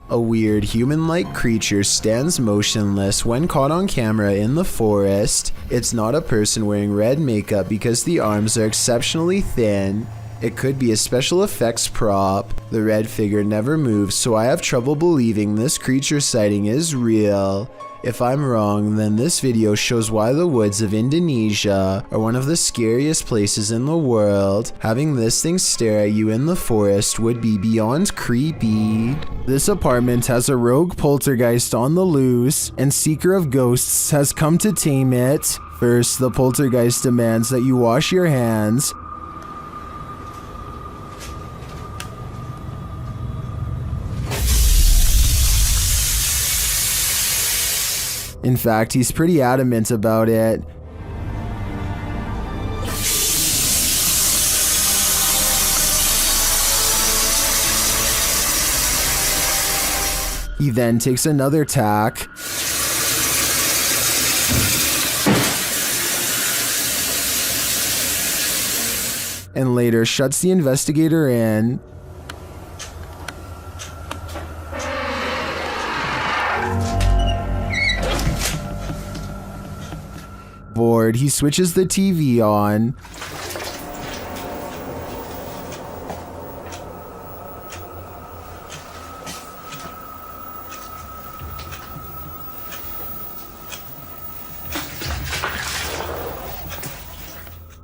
A weird human-like creature stands motionless when caught on camera in the forest. It's not a person wearing red makeup because the arms are exceptionally thin. It could be a special effects prop. The red figure never moves, so I have trouble believing this creature sighting is real. If I'm wrong, then this video shows why the woods of Indonesia are one of the scariest places in the world. Having this thing stare at you in the forest would be beyond creepy. This apartment has a rogue poltergeist on the loose, and Seeker of Ghosts has come to tame it. First, the poltergeist demands that you wash your hands. In fact, he's pretty adamant about it. He then takes another tack. And later shuts the investigator in. Bored, he switches the TV on.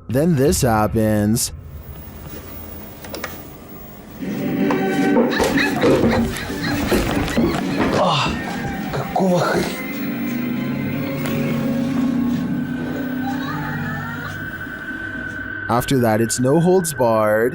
Then this happens. After that, it's no holds barred.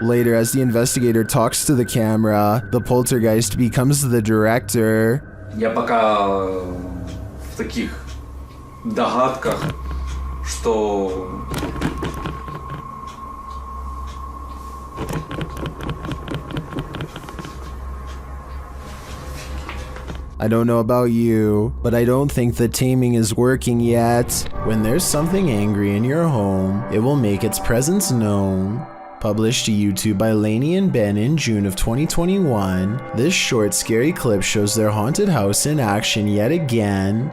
Later, as the investigator talks to the camera, the poltergeist becomes the director. Я пока в таких догадках, что I don't know about you, but I don't think the taming is working yet. When there's something angry in your home, it will make its presence known. Published to YouTube by Lainey and Ben in June of 2021, this short scary clip shows their haunted house in action yet again.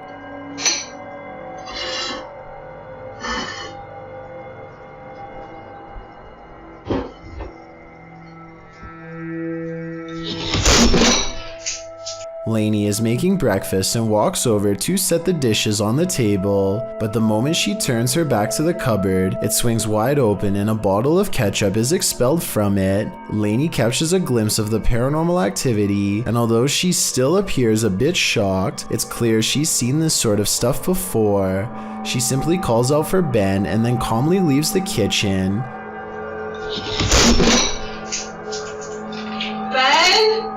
Lainey is making breakfast and walks over to set the dishes on the table, but the moment she turns her back to the cupboard, it swings wide open and a bottle of ketchup is expelled from it. Lainey catches a glimpse of the paranormal activity, and although she still appears a bit shocked, it's clear she's seen this sort of stuff before. She simply calls out for Ben and then calmly leaves the kitchen. Ben?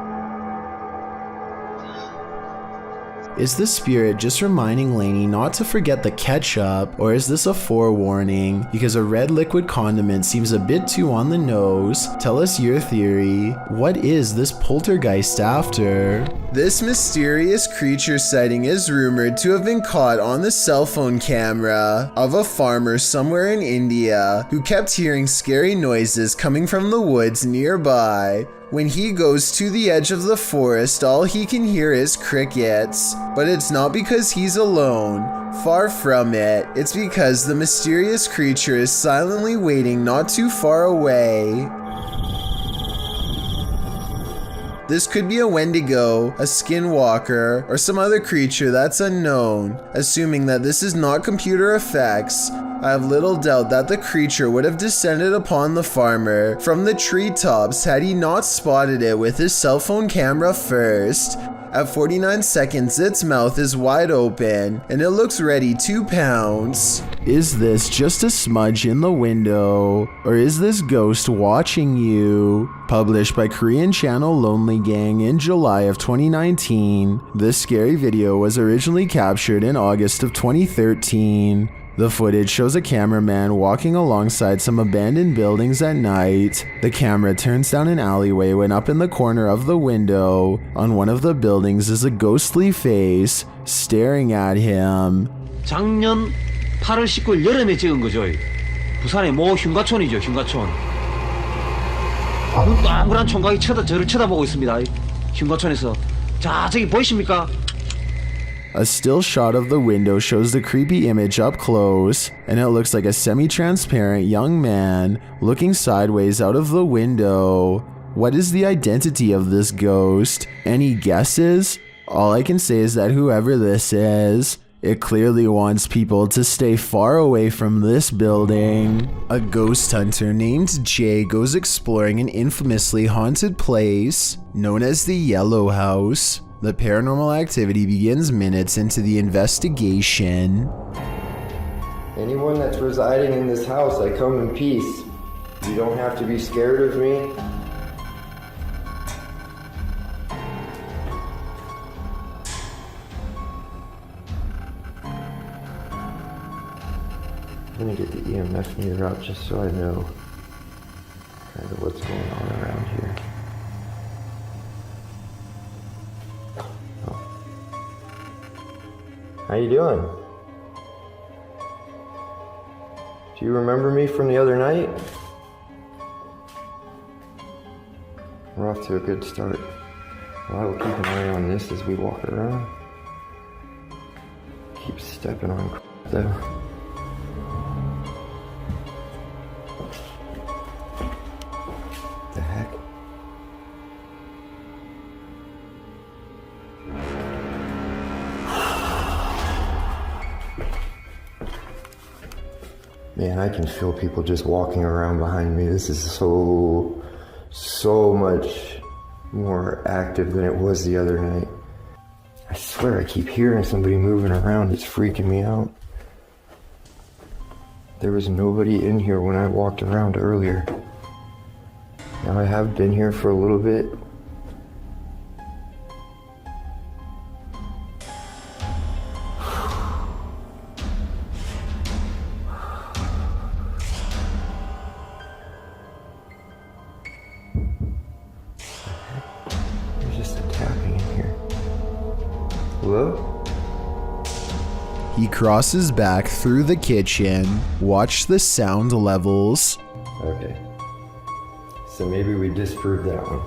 Is the spirit just reminding Lainey not to forget the ketchup, or is this a forewarning? Because a red liquid condiment seems a bit too on the nose. Tell us your theory. What is this poltergeist after? This mysterious creature sighting is rumored to have been caught on the cell phone camera of a farmer somewhere in India who kept hearing scary noises coming from the woods nearby. When he goes to the edge of the forest, all he can hear is crickets. But it's not because he's alone. Far from it. It's because the mysterious creature is silently waiting not too far away. This could be a Wendigo, a skinwalker, or some other creature that's unknown. Assuming that this is not computer effects, I have little doubt that the creature would have descended upon the farmer from the treetops had he not spotted it with his cell phone camera first. At 49 seconds, its mouth is wide open, and it looks ready to pounce. Is this just a smudge in the window, or is this ghost watching you? Published by Korean channel Lonely Gang in July of 2019, this scary video was originally captured in August of 2013. The footage shows a cameraman walking alongside some abandoned buildings at night. The camera turns down an alleyway when up in the corner of the window on one of the buildings is a ghostly face staring at him. 작년 8월 19일 여름에 찍은 거죠. 부산의 모 흉가촌이죠, 흉가촌. 동그란 총각이 저를 쳐다보고 있습니다. 흉가촌에서. 자, 저기 보이십니까? A still shot of the window shows the creepy image up close, and it looks like a semi-transparent young man looking sideways out of the window. What is the identity of this ghost? Any guesses? All I can say is that whoever this is, it clearly wants people to stay far away from this building. A ghost hunter named Jay goes exploring an infamously haunted place known as the Yellow House. The paranormal activity begins minutes into the investigation. Anyone that's residing in this house, I come in peace. You don't have to be scared of me. I'm gonna get the EMF meter out just so I know kind of what's going on around here. How you doing? Do you remember me from the other night? We're off to a good start. Well, I will keep an eye on this as we walk around. Keep stepping on though. The heck? Man, I can feel people just walking around behind me. This is so much more active than it was the other night. I swear I keep hearing somebody moving around. It's freaking me out. There was nobody in here when I walked around earlier. Now I have been here for a little bit. Hello? He crosses back through the kitchen. Watch the sound levels. Okay. So maybe we disproved that one.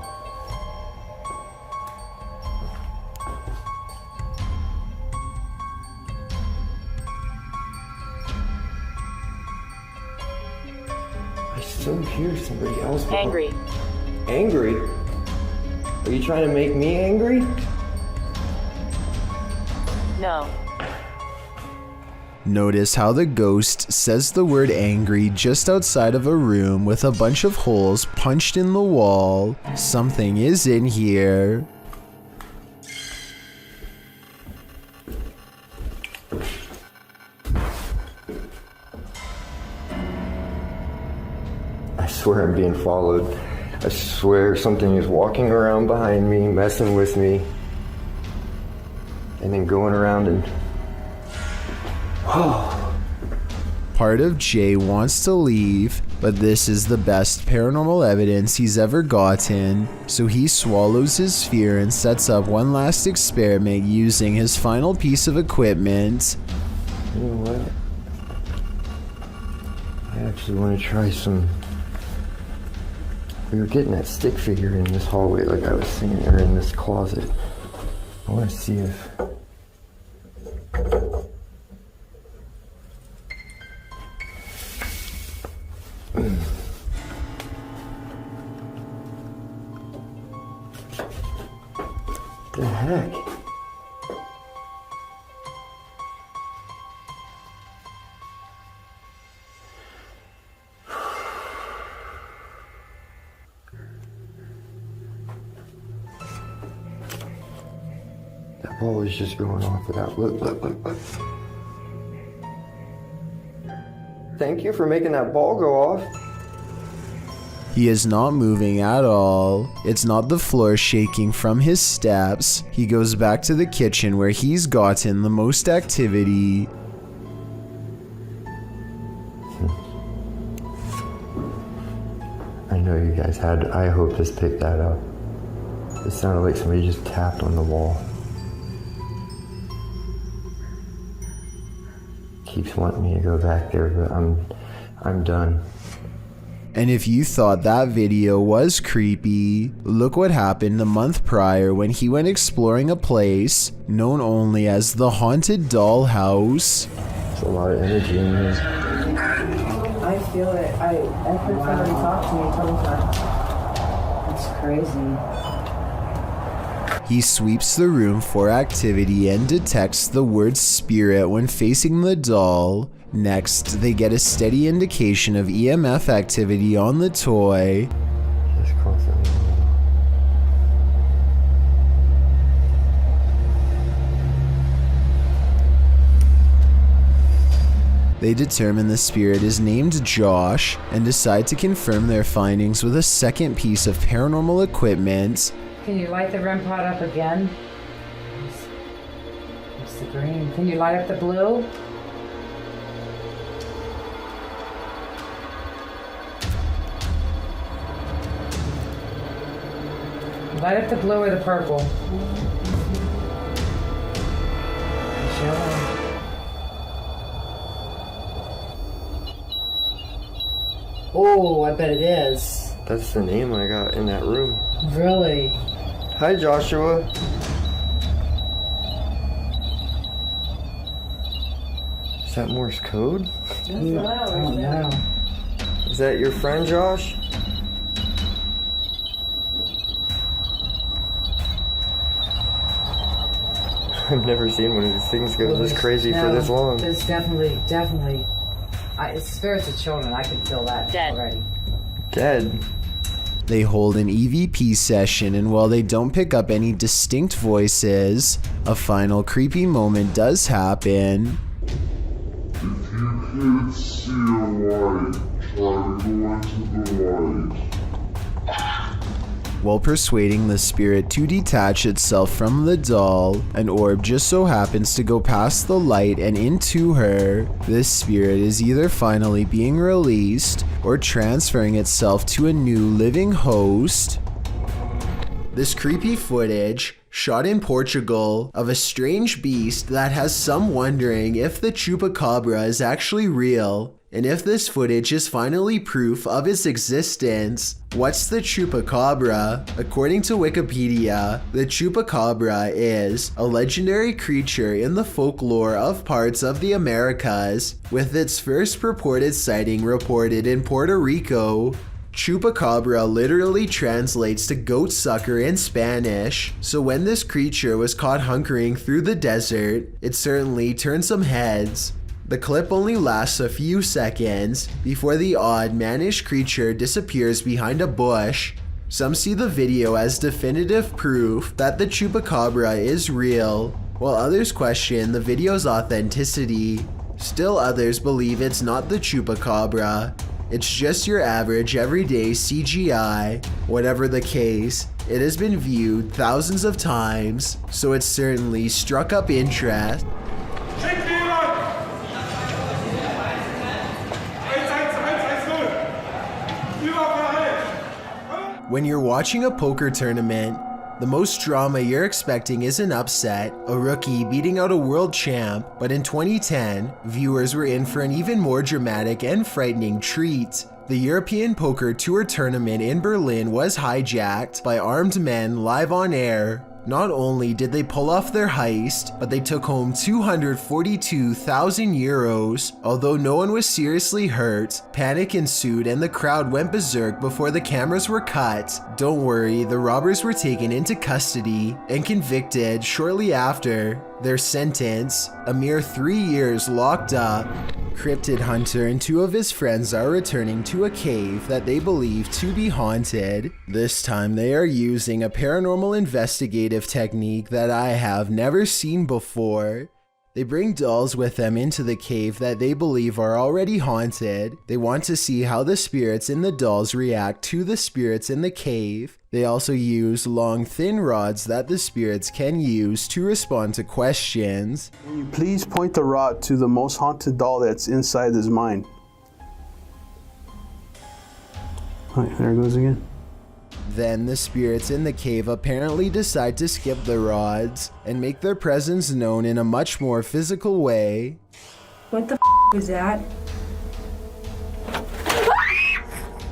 I still hear somebody else. Angry. Angry? Are you trying to make me angry? No. Notice how the ghost says the word angry just outside of a room with a bunch of holes punched in the wall. Something is in here. I swear I'm being followed. I swear something is walking around behind me, messing with me. And then going around and... Part of Jay wants to leave, but this is the best paranormal evidence he's ever gotten, so he swallows his fear and sets up one last experiment using his final piece of equipment. You know what? I actually want to try some... We were getting that stick figure in this hallway, like I was saying, or in this closet. I want to see if... The heck? That ball was just going off without... Look. Thank you for making that ball go off. He is not moving at all. It's not the floor shaking from his steps. He goes back to the kitchen where he's gotten the most activity. know you guys had. I hope this picked that up. It sounded like somebody just tapped on the wall. Keeps wanting me to go back there, but I'm done. And if you thought that video was creepy, look what happened a month prior when he went exploring a place known only as the Haunted Dollhouse. There's a lot of energy in here. I feel it. I heard somebody talk to me a couple times. It's crazy. He sweeps the room for activity and detects the word spirit when facing the doll. Next, they get a steady indication of EMF activity on the toy. Just constantly. They determine the spirit is named Josh and decide to confirm their findings with a second piece of paranormal equipment. Can you light the REM pod up again? What's the green? Can you light up the blue? Light up the blue or the purple. Oh, I bet it is. That's the name I got in that room. Really? Hi, Joshua. Is that Morse code? Oh, no. Is that your friend, Josh? I've never seen one of these things go this crazy for this long. It's definitely. It's spirits of children. I can feel that already. Dead. They hold an EVP session, and while they don't pick up any distinct voices, a final creepy moment does happen. If you can't see a light, try to go into the light. While persuading the spirit to detach itself from the doll, an orb just so happens to go past the light and into her. This spirit is either finally being released or transferring itself to a new living host. This creepy footage, shot in Portugal, of a strange beast that has some wondering if the Chupacabra is actually real, and if this footage is finally proof of its existence. What's the Chupacabra? According to Wikipedia, the Chupacabra is a legendary creature in the folklore of parts of the Americas, with its first purported sighting reported in Puerto Rico. Chupacabra literally translates to goat sucker in Spanish, so when this creature was caught hunkering through the desert, it certainly turned some heads. The clip only lasts a few seconds before the odd, mannish creature disappears behind a bush. Some see the video as definitive proof that the Chupacabra is real, while others question the video's authenticity. Still others believe it's not the Chupacabra. It's just your average everyday CGI. Whatever the case, it has been viewed thousands of times, so it certainly struck up interest. When you're watching a poker tournament, the most drama you're expecting is an upset, a rookie beating out a world champ, but in 2010, viewers were in for an even more dramatic and frightening treat. The European Poker Tour tournament in Berlin was hijacked by armed men live on air. Not only did they pull off their heist, but they took home 242,000 euros. Although no one was seriously hurt, panic ensued and the crowd went berserk before the cameras were cut. Don't worry, the robbers were taken into custody and convicted shortly after. Their sentence, a mere 3 years locked up. Cryptid Hunter and two of his friends are returning to a cave that they believe to be haunted. This time they are using a paranormal investigative technique that I have never seen before. They bring dolls with them into the cave that they believe are already haunted. They want to see how the spirits in the dolls react to the spirits in the cave. They also use long, thin rods that the spirits can use to respond to questions. Will you please point the rod to the most haunted doll that's inside his mind? Right, there it goes again. Then the spirits in the cave apparently decide to skip the rods and make their presence known in a much more physical way. What the was that?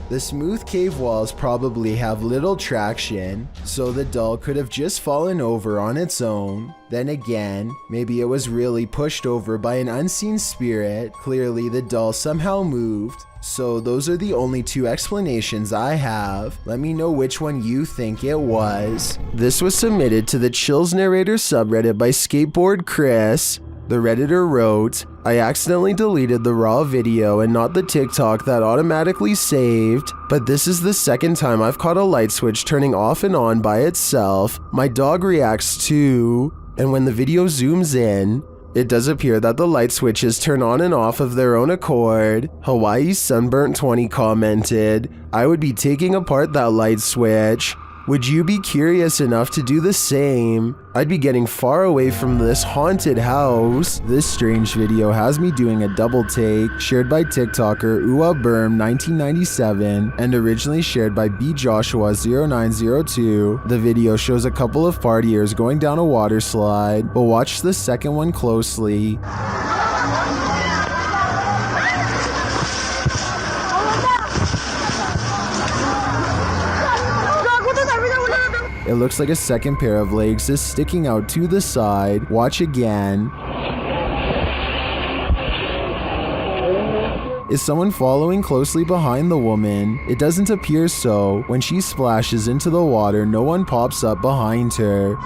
The smooth cave walls probably have little traction, so the doll could have just fallen over on its own. Then again, maybe it was really pushed over by an unseen spirit. Clearly the doll somehow moved. So those are the only two explanations I have. Let me know which one you think it was. This was submitted to the Chills Narrator subreddit by Skateboard Chris. The Redditor wrote, I accidentally deleted the raw video and not the TikTok that automatically saved, but this is the second time I've caught a light switch turning off and on by itself. My dog reacts too, and when the video zooms in, it does appear that the light switches turn on and off of their own accord. Hawaii Sunburnt 20 commented, I would be taking apart that light switch. Would you be curious enough to do the same? I'd be getting far away from this haunted house. This strange video has me doing a double take, shared by TikToker Uaberm 1997 and originally shared by bjoshua0902. The video shows a couple of partiers going down a water slide, but watch the second one closely. It looks like a second pair of legs is sticking out to the side. Watch again. Is someone following closely behind the woman? It doesn't appear so. When she splashes into the water, no one pops up behind her.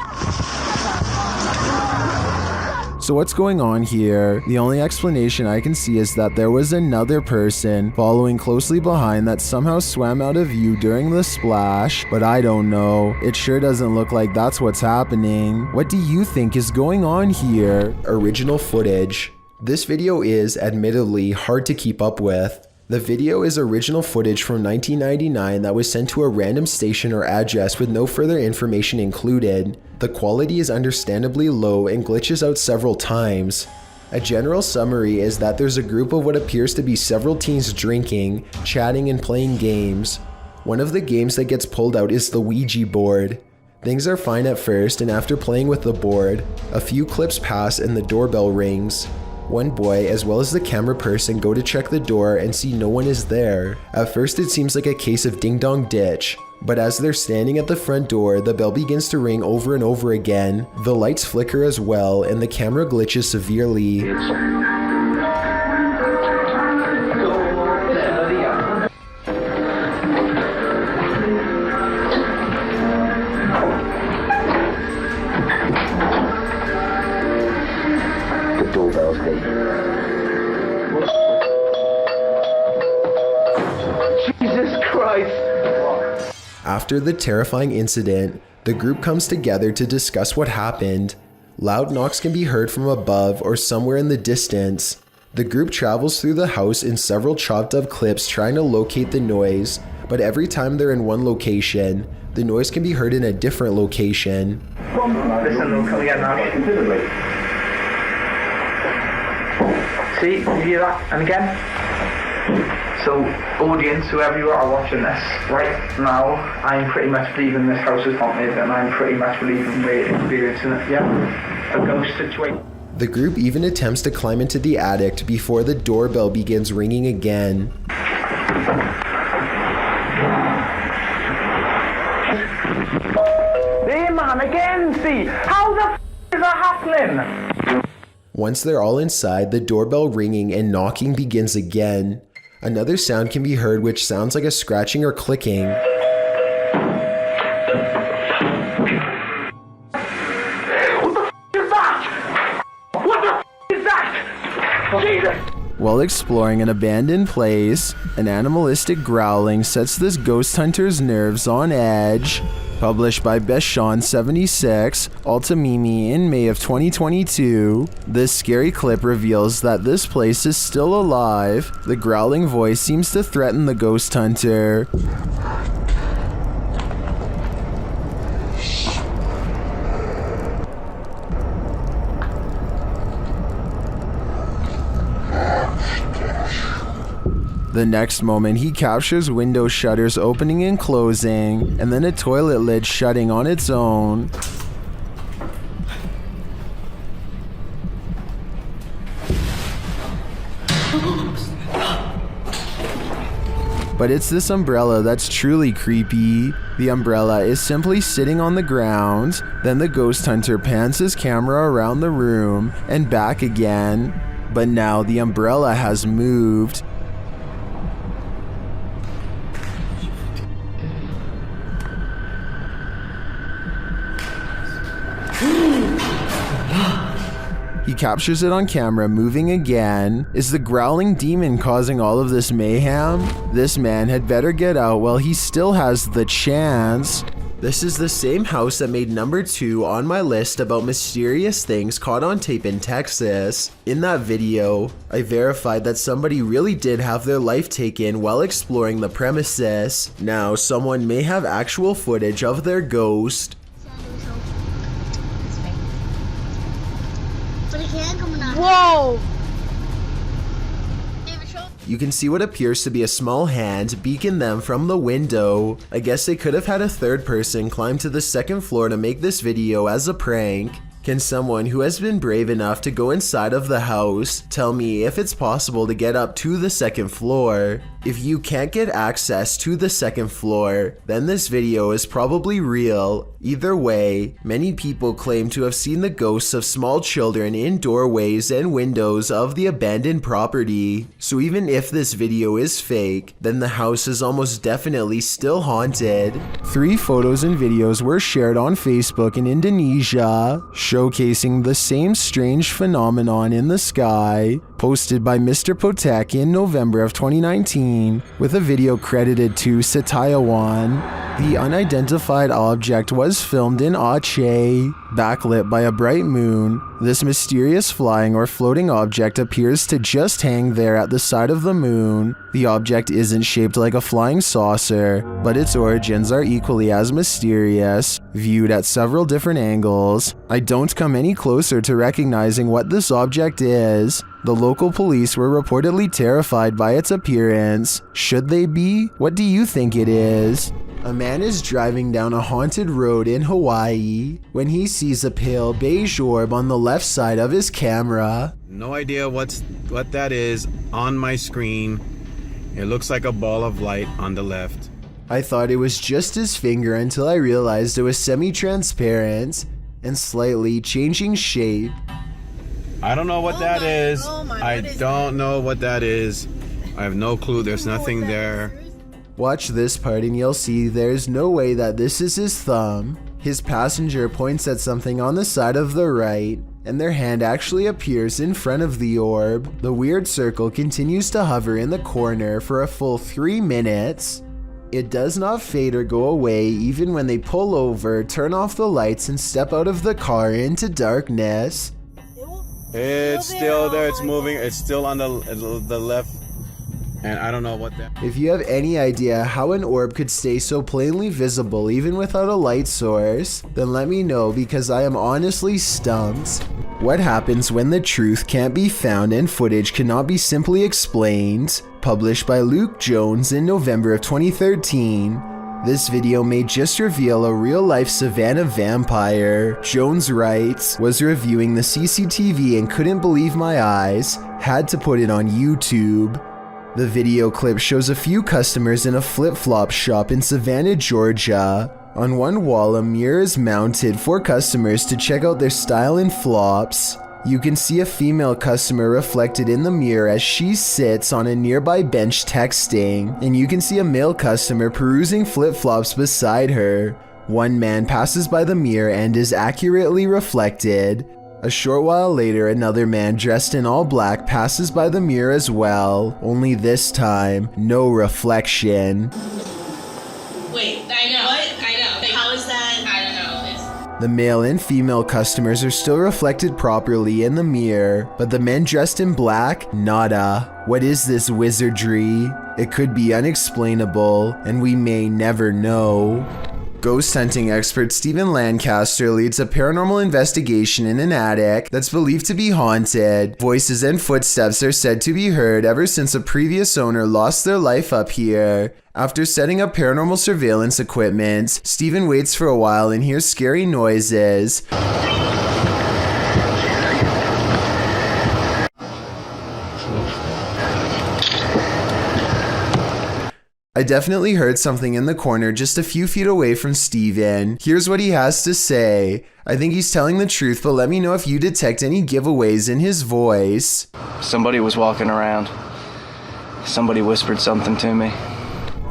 So what's going on here? The only explanation I can see is that there was another person following closely behind that somehow swam out of view during the splash, but I don't know. It sure doesn't look like that's what's happening. What do you think is going on here? Original footage. This video is, admittedly, hard to keep up with. The video is original footage from 1999 that was sent to a random station or address with no further information included. The quality is understandably low and glitches out several times. A general summary is that there's a group of what appears to be several teens drinking, chatting, and playing games. One of the games that gets pulled out is the Ouija board. Things are fine at first, and after playing with the board, a few clips pass and the doorbell rings. One boy, as well as the camera person, go to check the door and see no one is there. At first it seems like a case of ding dong ditch, but as they're standing at the front door, the bell begins to ring over and over again. The lights flicker as well, and the camera glitches severely. Doorbell's gate. Jesus Christ! After the terrifying incident, the group comes together to discuss what happened. Loud knocks can be heard from above or somewhere in the distance. The group travels through the house in several chopped up clips trying to locate the noise, but every time they're in one location, the noise can be heard in a different location. Listen, they'll come again now. See, you hear that? And again. So, audience, whoever you are watching this, right now, I'm pretty much believing this house is haunted, and I'm pretty much believing we're experiencing it, yeah? A ghost situation. The group even attempts to climb into the attic before the doorbell begins ringing again. There, man, again, see? How the f*** is that happening? Once they're all inside, the doorbell ringing and knocking begins again. Another sound can be heard which sounds like a scratching or clicking. What the f*** is that? What the f*** is that? Jesus! While exploring an abandoned place, an animalistic growling sets this ghost hunter's nerves on edge. Published by Beshon76, Altamimi in May of 2022, this scary clip reveals that this place is still alive. The growling voice seems to threaten the ghost hunter. The next moment, he captures window shutters opening and closing, and then a toilet lid shutting on its own. But it's this umbrella that's truly creepy. The umbrella is simply sitting on the ground, then the ghost hunter pans his camera around the room and back again. But now the umbrella has moved. He captures it on camera moving again. Is the growling demon causing all of this mayhem? This man had better get out while he still has the chance. This is the same house that made number 2 on my list about mysterious things caught on tape in Texas. In that video, I verified that somebody really did have their life taken while exploring the premises. Now, someone may have actual footage of their ghost. Whoa! You can see what appears to be a small hand beacon them from the window. I guess they could have had a third person climb to the second floor to make this video as a prank. Can someone who has been brave enough to go inside of the house tell me if it's possible to get up to the second floor? If you can't get access to the second floor, then this video is probably real. Either way, many people claim to have seen the ghosts of small children in doorways and windows of the abandoned property. So even if this video is fake, then the house is almost definitely still haunted. 3 photos and videos were shared on Facebook in Indonesia, showcasing the same strange phenomenon in the sky, posted by Mr. Potek in November of 2019, with a video credited to Setiawan. The unidentified object was filmed in Aceh, backlit by a bright moon. This mysterious flying or floating object appears to just hang there at the side of the moon. The object isn't shaped like a flying saucer, but its origins are equally as mysterious, viewed at several different angles. I don't come any closer to recognizing what this object is. The local police were reportedly terrified by its appearance. Should they be? What do you think it is? A man is driving down a haunted road in Hawaii when he sees a pale beige orb on the left side of his camera. No idea what that is on my screen. It looks like a ball of light on the left. I thought it was just his finger until I realized it was semi-transparent and slightly changing shape. I don't know what that is. I don't know what that is. I have no clue. There's nothing there. Watch this part and you'll see there's no way that this is his thumb. His passenger points at something on the side of the right, and their hand actually appears in front of the orb. The weird circle continues to hover in the corner for a full 3 minutes. It does not fade or go away even when they pull over, turn off the lights, and step out of the car into darkness. It's still there. It's moving. It's still on the left. And I don't know what that... If you have any idea how an orb could stay so plainly visible even without a light source, then let me know because I am honestly stumped. What happens when the truth can't be found and footage cannot be simply explained? Published by Luke Jones in November of 2013. This video may just reveal a real-life Savannah vampire. Jones writes, was reviewing the CCTV and couldn't believe my eyes, had to put it on YouTube. The video clip shows a few customers in a flip-flop shop in Savannah, Georgia. On one wall, a mirror is mounted for customers to check out their style and flops. You can see a female customer reflected in the mirror as she sits on a nearby bench texting, and you can see a male customer perusing flip-flops beside her. One man passes by the mirror and is accurately reflected. A short while later, another man dressed in all black passes by the mirror as well, only this time, no reflection. Wait, I know. What? I know. Like, how is that? I don't know. The male and female customers are still reflected properly in the mirror, but the men dressed in black, nada. What is this wizardry? It could be unexplainable, and we may never know. Ghost hunting expert Stephen Lancaster leads a paranormal investigation in an attic that's believed to be haunted. Voices and footsteps are said to be heard ever since a previous owner lost their life up here. After setting up paranormal surveillance equipment, Stephen waits for a while and hears scary noises. I definitely heard something in the corner just a few feet away from Steven. Here's what he has to say. I think he's telling the truth, but let me know if you detect any giveaways in his voice. Somebody was walking around. Somebody whispered something to me.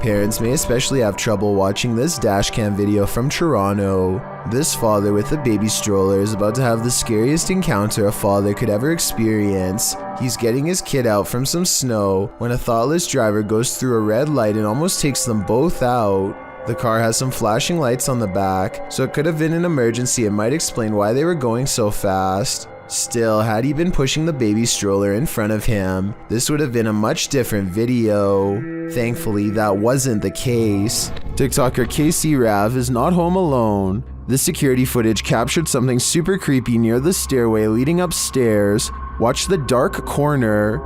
Parents may especially have trouble watching this dashcam video from Toronto. This father with a baby stroller is about to have the scariest encounter a father could ever experience. He's getting his kid out from some snow when a thoughtless driver goes through a red light and almost takes them both out. The car has some flashing lights on the back, so it could have been an emergency and might explain why they were going so fast. Still, had he been pushing the baby stroller in front of him, this would have been a much different video. Thankfully, that wasn't the case. TikToker KC Rav is not home alone. This security footage captured something super creepy near the stairway leading upstairs. Watch the dark corner.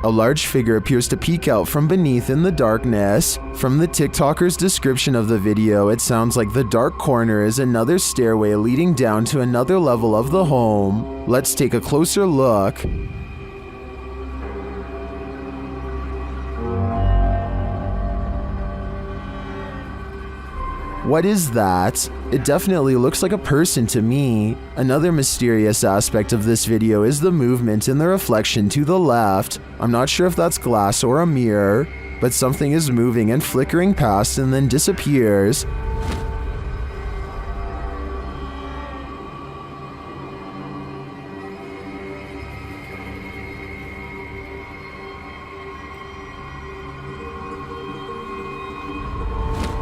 A large figure appears to peek out from beneath in the darkness. From the TikToker's description of the video, it sounds like the dark corner is another stairway leading down to another level of the home. Let's take a closer look. What is that? It definitely looks like a person to me. Another mysterious aspect of this video is the movement in the reflection to the left. I'm not sure if that's glass or a mirror, but something is moving and flickering past and then disappears.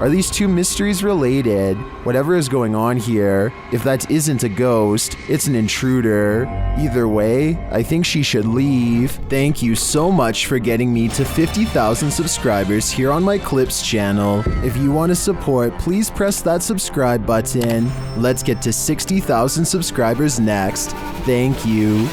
Are these two mysteries related? Whatever is going on here, if that isn't a ghost, it's an intruder. Either way, I think she should leave. Thank you so much for getting me to 50,000 subscribers here on my Clips channel. If you want to support, please press that subscribe button. Let's get to 60,000 subscribers next. Thank you.